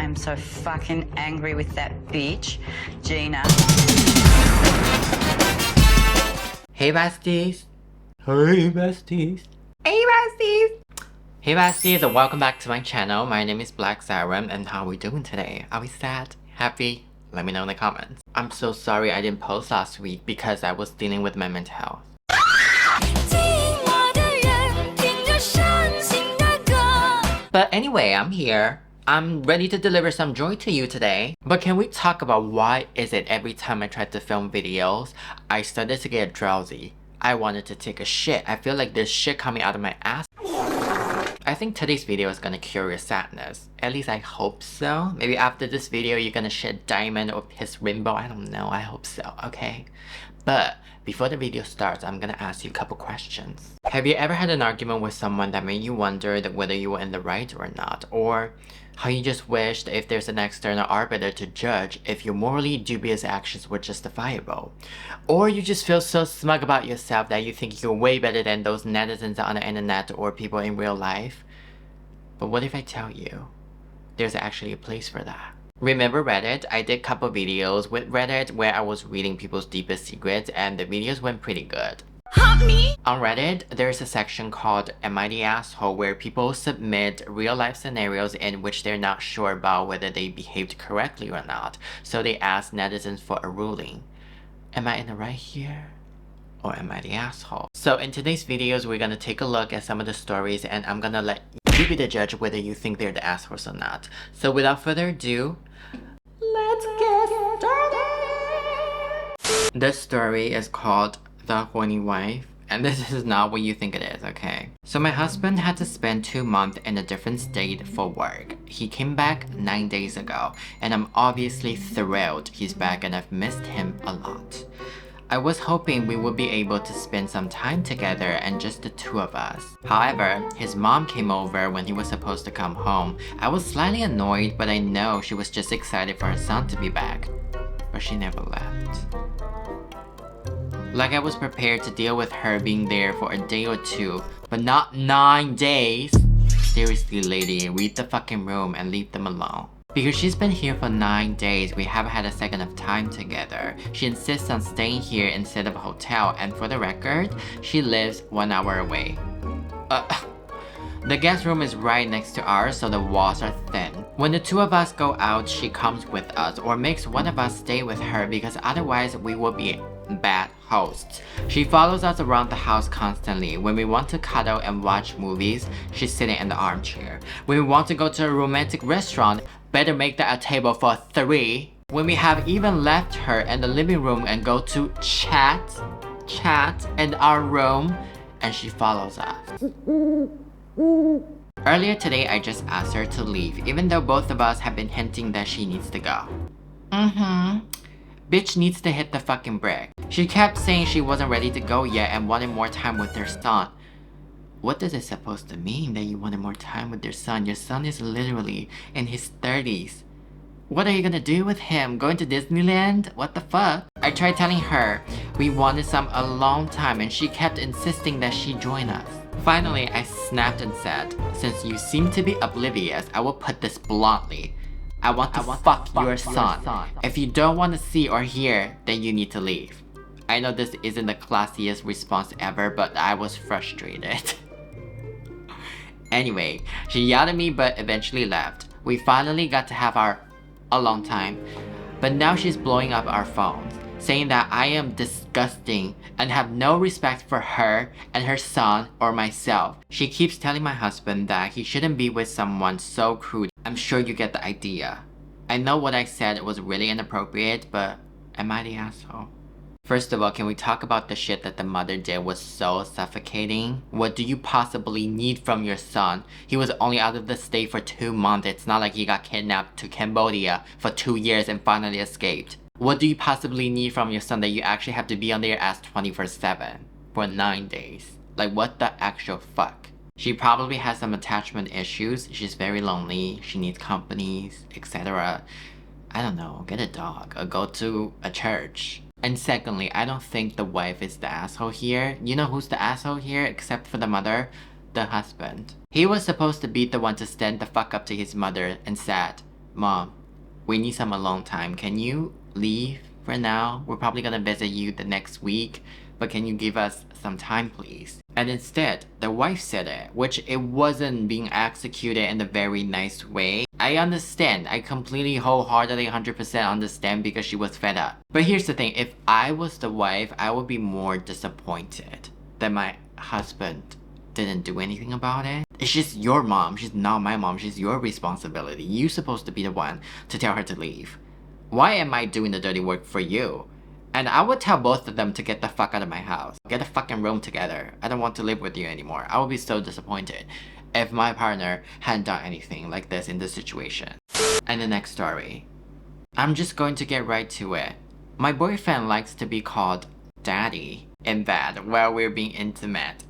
am so fucking angry with that bitch, Gina. Hey besties! Hey besties! Hey besties! Hey besties and welcome back to my channel. My name is BLACSIREN and how are we doing today? Are we sad? Happy? Let me know in the comments. I'm so sorry I didn't post last week because I was dealing with my mental health. But anyway, I'm here. I'm ready to deliver some joy to you today. But can we talk about why is it every time I try to film videos, I started to get drowsy. I wanted to take a shit. I feel like there's shit coming out of my ass. I think today's video is gonna cure your sadness. At least I hope so. Maybe after this video you're gonna shed diamond or piss rainbow. I don't know. I hope so, okay? But before the video starts, I'm gonna ask you a couple questions. Have you ever had an argument with someone that made you wonder that whether you were in the right or not? Or how you just wished if there's an external arbiter to judge if your morally dubious actions were justifiable? Or you just feel so smug about yourself that you think you're way better than those netizens on the internet or people in real life? But what if I tell you there's actually a place for that? Remember Reddit? I did a couple videos with Reddit where I was reading people's deepest secrets and the videos went pretty good. Help me! On Reddit, there's a section called Am I the Asshole where people submit real life scenarios in which they're not sure about whether they behaved correctly or not. So they ask netizens for a ruling. Am I in the right here? Or am I the asshole? So in today's videos, we're gonna take a look at some of the stories and I'm gonna let you be the judge whether you think they're the assholes or not. So without further ado, let's get started! This story is called The Horny Wife, and this is not what you think it is, okay? So my husband had to spend 2 months in a different state for work. He came back 9 days ago, and I'm obviously thrilled he's back and I've missed him a lot. I was hoping we would be able to spend some time together and just the two of us. However, his mom came over when he was supposed to come home. I was slightly annoyed, but I know she was just excited for her son to be back. But she never left. Like I was prepared to deal with her being there for a day or two, but not 9 days. Seriously lady, read the fucking room and leave them alone. Because she's been here for 9 days, we haven't had a second of time together. She insists on staying here instead of a hotel, and for the record, she lives 1 hour away. The guest room is right next to ours, so the walls are thin. When the two of us go out, she comes with us or makes one of us stay with her because otherwise we will be bad hosts. She follows us around the house constantly. When we want to cuddle and watch movies, she's sitting in the armchair. When we want to go to a romantic restaurant, better make that a table for 3. When we have even left her in the living room and go to chat in our room, and she follows us. Earlier today, I just asked her to leave, even though both of us have been hinting that she needs to go. Bitch needs to hit the fucking brick. She kept saying she wasn't ready to go yet and wanted more time with her son. What is it supposed to mean that you wanted more time with your son? Your son is literally in his 30s. What are you gonna do with him? Going to Disneyland? What the fuck? I tried telling her we wanted some a long time and she kept insisting that she join us. Finally, I snapped and said, since you seem to be oblivious, I will put this bluntly. I want to fuck your son. If you don't want to see or hear, then you need to leave. I know this isn't the classiest response ever, but I was frustrated. Anyway, she yelled at me but eventually left. We finally got to have our alone time, but now she's blowing up our phones, saying that I am disgusting and have no respect for her and her son or myself. She keeps telling my husband that he shouldn't be with someone so crude. I'm sure you get the idea. I know what I said was really inappropriate, but am I the asshole? First of all, can we talk about the shit that the mother did was so suffocating? What do you possibly need from your son? He was only out of the state for 2 months. It's not like he got kidnapped to Cambodia for 2 years and finally escaped. What do you possibly need from your son that you actually have to be on their ass 24/7 for 9 days? Like what the actual fuck? She probably has some attachment issues. She's very lonely. She needs companies, etc. I don't know, get a dog or go to a church. And secondly, I don't think the wife is the asshole here. You know who's the asshole here except for the mother? The husband. He was supposed to be the one to stand the fuck up to his mother and said, Mom, we need some alone time. Can you leave for now? We're probably gonna visit you the next week, but can you give us some time, please? And instead, the wife said it, which it wasn't being executed in a very nice way. I understand. I completely, wholeheartedly, 100% understand because she was fed up. But here's the thing. If I was the wife, I would be more disappointed that my husband didn't do anything about it. She's your mom. She's not my mom. She's your responsibility. You're supposed to be the one to tell her to leave. Why am I doing the dirty work for you? And I would tell both of them to get the fuck out of my house. Get a fucking room together. I don't want to live with you anymore. I would be so disappointed if my partner hadn't done anything like this in this situation. And the next story. I'm just going to get right to it. My boyfriend likes to be called daddy in bed while we're being intimate.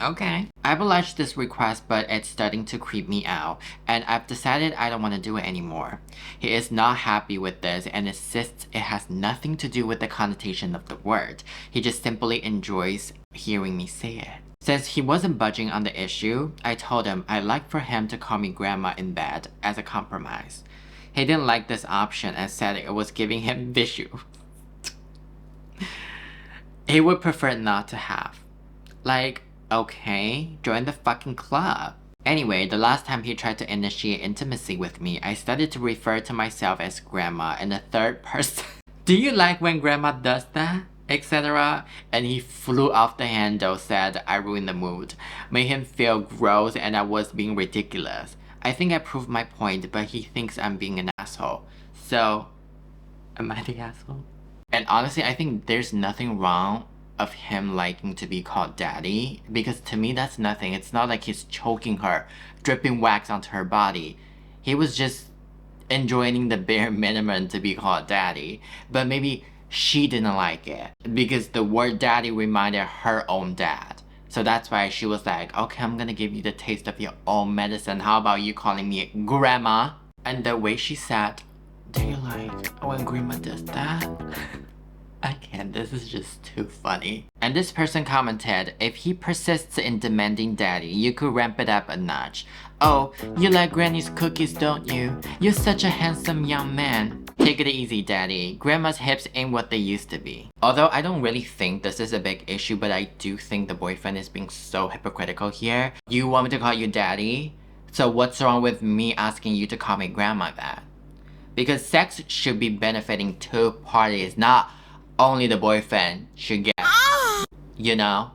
Okay. I've alleged this request, but it's starting to creep me out, and I've decided I don't want to do it anymore. He is not happy with this and insists it has nothing to do with the connotation of the word. He just simply enjoys hearing me say it. Since he wasn't budging on the issue, I told him I'd like for him to call me grandma in bed as a compromise. He didn't like this option and said it was giving him visual. He would prefer not to have. Like, okay, join the fucking club. Anyway, the last time he tried to initiate intimacy with me, I started to refer to myself as grandma in the third person. Do you like when grandma does that? Etc. And he flew off the handle, said I ruined the mood, made him feel gross and I was being ridiculous. I think I proved my point, but he thinks I'm being an asshole. So, am I the asshole? And honestly, I think there's nothing wrong of him liking to be called daddy, because to me that's nothing. It's not like he's choking her, dripping wax onto her body. He was just enjoying the bare minimum to be called daddy, but maybe she didn't like it because the word daddy reminded her own dad. So that's why she was like, okay, I'm gonna give you the taste of your own medicine. How about you calling me grandma? And the way she said, do you like when grandma does that? I can't, this is just too funny. And this person commented, if he persists in demanding daddy, you could ramp it up a notch. Oh, you like granny's cookies, don't you? You're such a handsome young man. Take it easy, daddy. Grandma's hips ain't what they used to be. Although I don't really think this is a big issue, but I do think the boyfriend is being so hypocritical here. You want me to call you daddy? So what's wrong with me asking you to call me grandma that? Because sex should be benefiting two parties, not only the boyfriend should get, you know?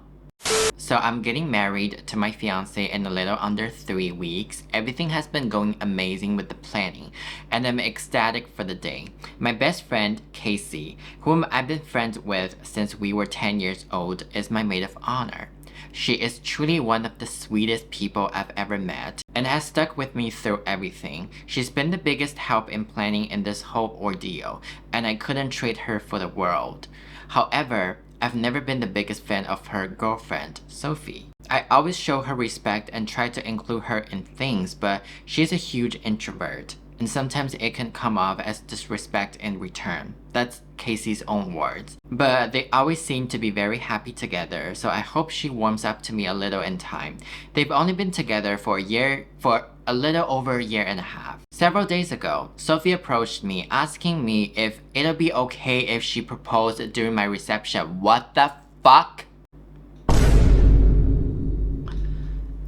So I'm getting married to my fiance in a little under 3 weeks. Everything has been going amazing with the planning, and I'm ecstatic for the day. My best friend, Casey, whom I've been friends with since we were 10 years old, is my maid of honor. She is truly one of the sweetest people I've ever met and has stuck with me through everything. She's been the biggest help in planning in this whole ordeal, and I couldn't trade her for the world. However, I've never been the biggest fan of her girlfriend, Sophie. I always show her respect and try to include her in things, but she's a huge introvert, and sometimes it can come off as disrespect in return. That's Casey's own words. But they always seem to be very happy together, so I hope she warms up to me a little in time. They've only been together for a little over a year and a half. Several days ago, Sophie approached me asking me if it'll be okay if she proposed during my reception. What the fuck?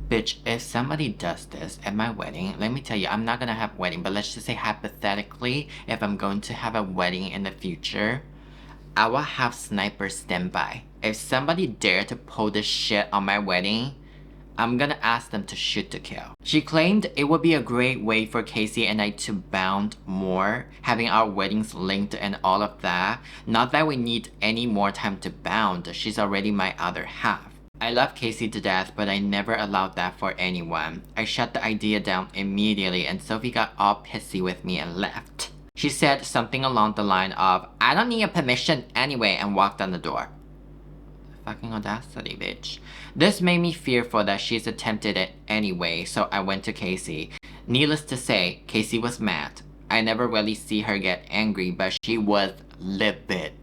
Bitch, if somebody does this at my wedding, let me tell you, I'm not gonna have a wedding, but let's just say hypothetically, if I'm going to have a wedding in the future, I will have snipers stand by. If somebody dare to pull this shit on my wedding, I'm gonna ask them to shoot to kill. She claimed it would be a great way for Casey and I to bond more, having our weddings linked and all of that. Not that we need any more time to bond, she's already my other half. I love Casey to death, but I never allowed that for anyone. I shut the idea down immediately and Sophie got all pissy with me and left. She said something along the line of, I don't need your permission anyway, and walked out the door. Fucking audacity, bitch. This made me fearful that she's attempted it anyway, so I went to Casey. Needless to say, Casey was mad. I never really see her get angry, but she was livid.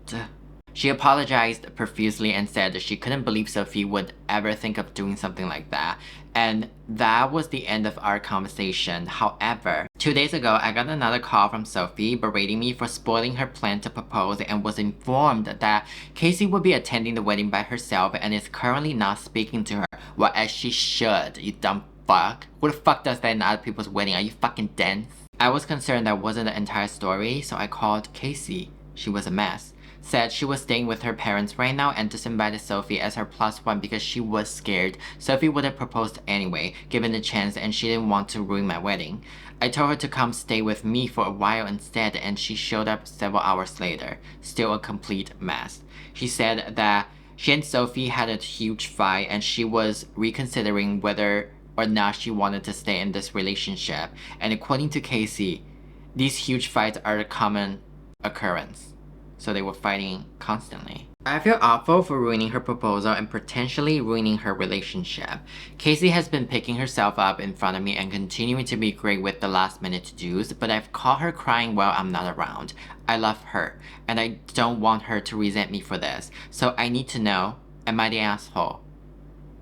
She apologized profusely and said that she couldn't believe Sophie would ever think of doing something like that. And that was the end of our conversation. However, 2 days ago, I got another call from Sophie berating me for spoiling her plan to propose and was informed that Casey would be attending the wedding by herself and is currently not speaking to her. Well, as she should, you dumb fuck. Who the fuck does that in other people's wedding? Are you fucking dense? I was concerned that wasn't the entire story, so I called Casey. She was a mess. Said she was staying with her parents right now and just invited Sophie as her +1 because she was scared Sophie would have proposed anyway, given the chance, and she didn't want to ruin my wedding. I told her to come stay with me for a while instead, and she showed up several hours later, still a complete mess. She said that she and Sophie had a huge fight and she was reconsidering whether or not she wanted to stay in this relationship, and according to Casey, these huge fights are a common occurrence. So they were fighting constantly. I feel awful for ruining her proposal and potentially ruining her relationship. Casey has been picking herself up in front of me and continuing to be great with the last minute to-dos, but I've caught her crying while I'm not around. I love her, and I don't want her to resent me for this. So I need to know, am I the asshole?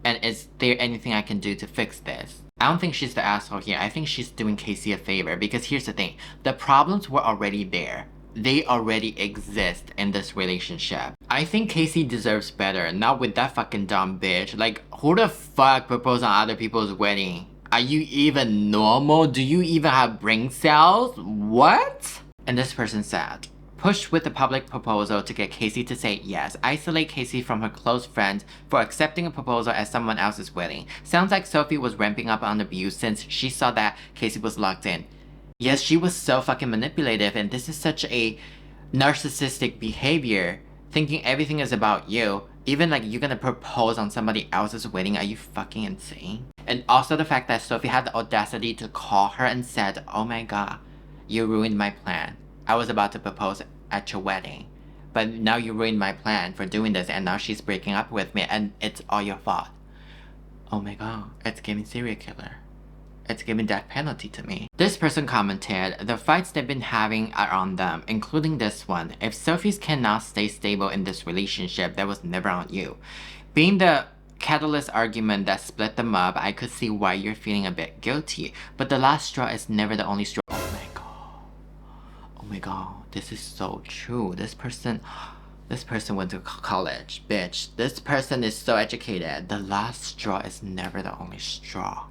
And is there anything I can do to fix this? I don't think she's the asshole here. I think she's doing Casey a favor, because here's the thing. The problems were already there. They already exist in this relationship. I think Casey deserves better, not with that fucking dumb bitch. Like, who the fuck proposed on other people's wedding? Are you even normal? Do you even have brain cells? What? And this person said, push with the public proposal to get Casey to say yes. Isolate Casey from her close friends for accepting a proposal at someone else's wedding. Sounds like Sophie was ramping up on abuse since she saw that Casey was locked in. Yes, she was so fucking manipulative, and this is such a narcissistic behavior, thinking everything is about you. Even like you're gonna propose on somebody else's wedding, are you fucking insane? And also the fact that Sophie had the audacity to call her and said, oh my god, you ruined my plan. I was about to propose at your wedding, but now you ruined my plan for doing this, and now she's breaking up with me and it's all your fault. Oh my god, it's giving serial killer. It's giving death penalty to me. This person commented, the fights they've been having are on them, including this one. If Sophie's cannot stay stable in this relationship, that was never on you. Being the catalyst argument that split them up, I could see why you're feeling a bit guilty, but the last straw is never the only straw. Oh my god. Oh my god, this is so true. This person went to college, bitch. This person is so educated. The last straw is never the only straw.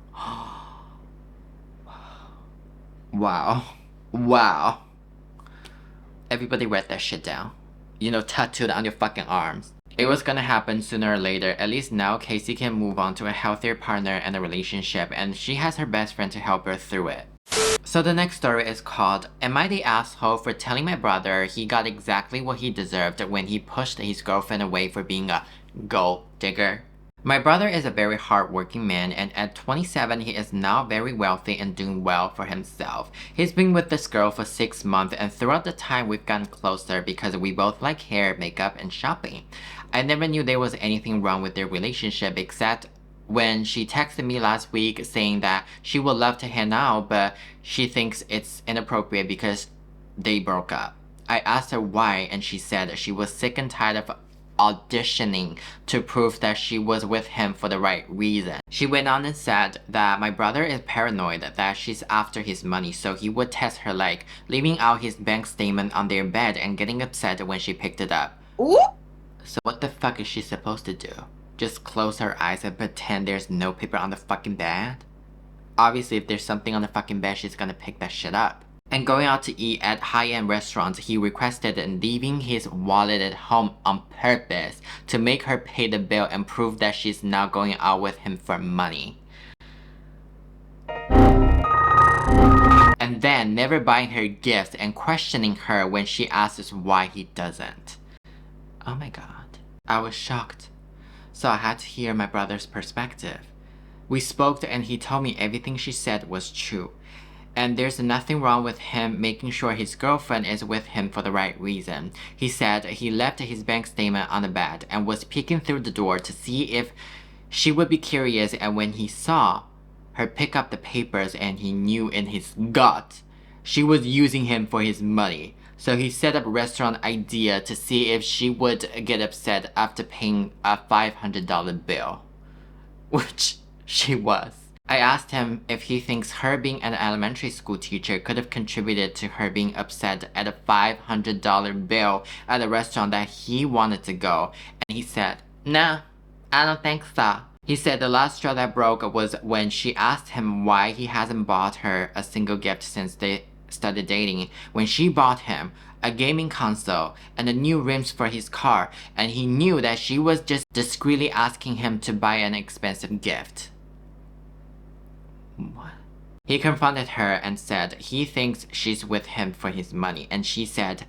Wow. Wow. Everybody write that shit down. You know, tattooed on your fucking arms. It was gonna happen sooner or later. At least now Casey can move on to a healthier partner and a relationship, and she has her best friend to help her through it. So the next story is called, Am I the asshole for telling my brother he got exactly what he deserved when he pushed his girlfriend away for being a gold digger? My brother is a very hardworking man, and at 27 he is now very wealthy and doing well for himself. He's been with this girl for 6 months, and throughout the time we've gotten closer because we both like hair, makeup, and shopping. I never knew there was anything wrong with their relationship except when she texted me last week saying that she would love to hang out, but she thinks it's inappropriate because they broke up. I asked her why, and she said she was sick and tired of auditioning to prove that she was with him for the right reason. She went on and said that my brother is paranoid that she's after his money, so he would test her, like leaving out his bank statement on their bed and getting upset when she picked it up. Ooh. So what the fuck is she supposed to do? Just close her eyes and pretend there's no paper on the fucking bed? Obviously, if there's something on the fucking bed, she's gonna pick that shit up. And going out to eat at high-end restaurants, he requested leaving his wallet at home on purpose to make her pay the bill and prove that she's not going out with him for money. And then never buying her gifts and questioning her when she asks why he doesn't. Oh my god. I was shocked. So I had to hear my brother's perspective. We spoke and he told me everything she said was true. And there's nothing wrong with him making sure his girlfriend is with him for the right reason. He said he left his bank statement on the bed and was peeking through the door to see if she would be curious, and when he saw her pick up the papers and he knew in his gut she was using him for his money. So he set up restaurant AITA to see if she would get upset after paying a $500 bill. Which she was. I asked him if he thinks her being an elementary school teacher could have contributed to her being upset at a $500 bill at a restaurant that he wanted to go, and he said, "Nah, I don't think so." He said the last straw that broke was when she asked him why he hasn't bought her a single gift since they started dating, when she bought him a gaming console and the new rims for his car, and he knew that she was just discreetly asking him to buy an expensive gift. What? He confronted her and said he thinks she's with him for his money, and she said,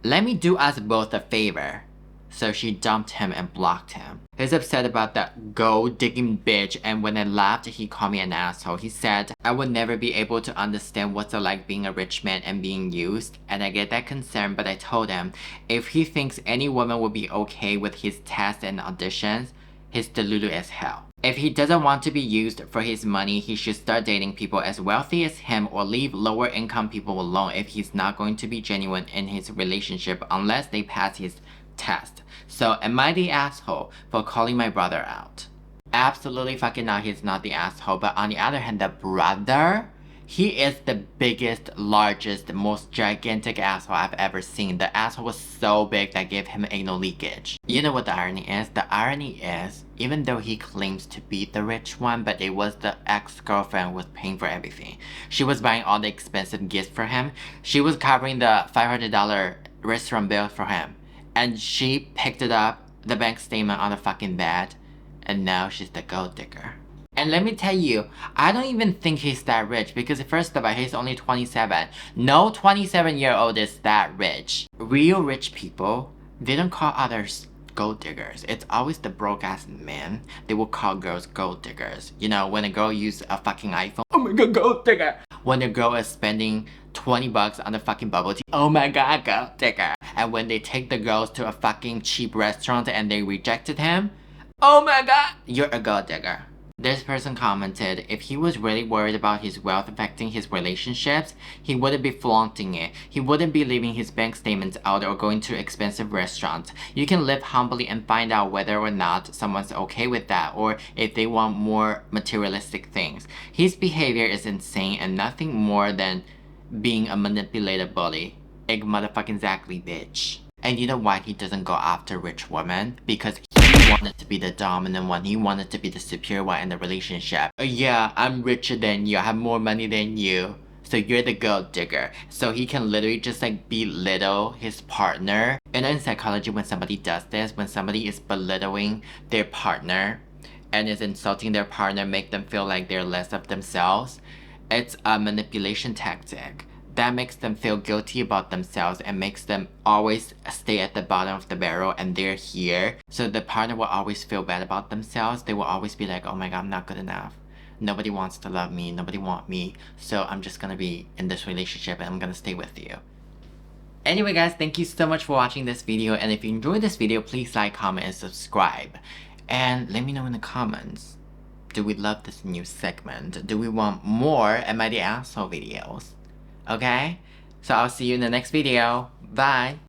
"Let me do us both a favor." So she dumped him and blocked him. He's upset about that gold-digging bitch, and when I laughed, he called me an asshole. He said, "I would never be able to understand what's it like being a rich man and being used," and I get that concern, but I told him if he thinks any woman would be okay with his tests and auditions, he's delulu as hell. If he doesn't want to be used for his money, he should start dating people as wealthy as him or leave lower income people alone if he's not going to be genuine in his relationship unless they pass his test. So am I the asshole for calling my brother out? Absolutely fucking not, he's not the asshole. But on the other hand, the brother, he is the biggest, largest, most gigantic asshole I've ever seen. The asshole was so big that gave him anal leakage. You know what the irony is? The irony is, even though he claims to be the rich one, but it was the ex-girlfriend who was paying for everything. She was buying all the expensive gifts for him. She was covering the $500 restaurant bill for him. And she picked it up, the bank statement on the fucking bed, and now she's the gold digger. And let me tell you, I don't even think he's that rich, because first of all, he's only 27. No 27-year-old is that rich. Real rich people, they don't call others gold diggers. It's always the broke ass men. They will call girls gold diggers. You know, when a girl uses a fucking iPhone, oh my god, gold digger. When a girl is spending $20 on the fucking bubble tea, oh my god, gold digger. And when they take the girls to a fucking cheap restaurant and they rejected him, oh my god, you're a gold digger. This person commented, if he was really worried about his wealth affecting his relationships, he wouldn't be flaunting it. He wouldn't be leaving his bank statements out or going to expensive restaurants. You can live humbly and find out whether or not someone's okay with that, or if they want more materialistic things. His behavior is insane and nothing more than being a manipulative bully. Egg motherfucking exactly, bitch. And you know why he doesn't go after rich women? Because he wanted to be the dominant one. He wanted to be the superior one in the relationship. Yeah, I'm richer than you. I have more money than you. So you're the gold digger. So he can literally just like belittle his partner. And in psychology, when somebody does this, when somebody is belittling their partner and is insulting their partner, make them feel like they're less of themselves, it's a manipulation tactic. That makes them feel guilty about themselves and makes them always stay at the bottom of the barrel, and they're here. So the partner will always feel bad about themselves. They will always be like, oh my god, I'm not good enough. Nobody wants to love me. Nobody wants me. So I'm just gonna be in this relationship and I'm gonna stay with you. Anyway guys, thank you so much for watching this video. And if you enjoyed this video, please like, comment, and subscribe. And let me know in the comments. Do we love this new segment? Do we want more Am I the Asshole videos? Okay? So I'll see you in the next video. Bye!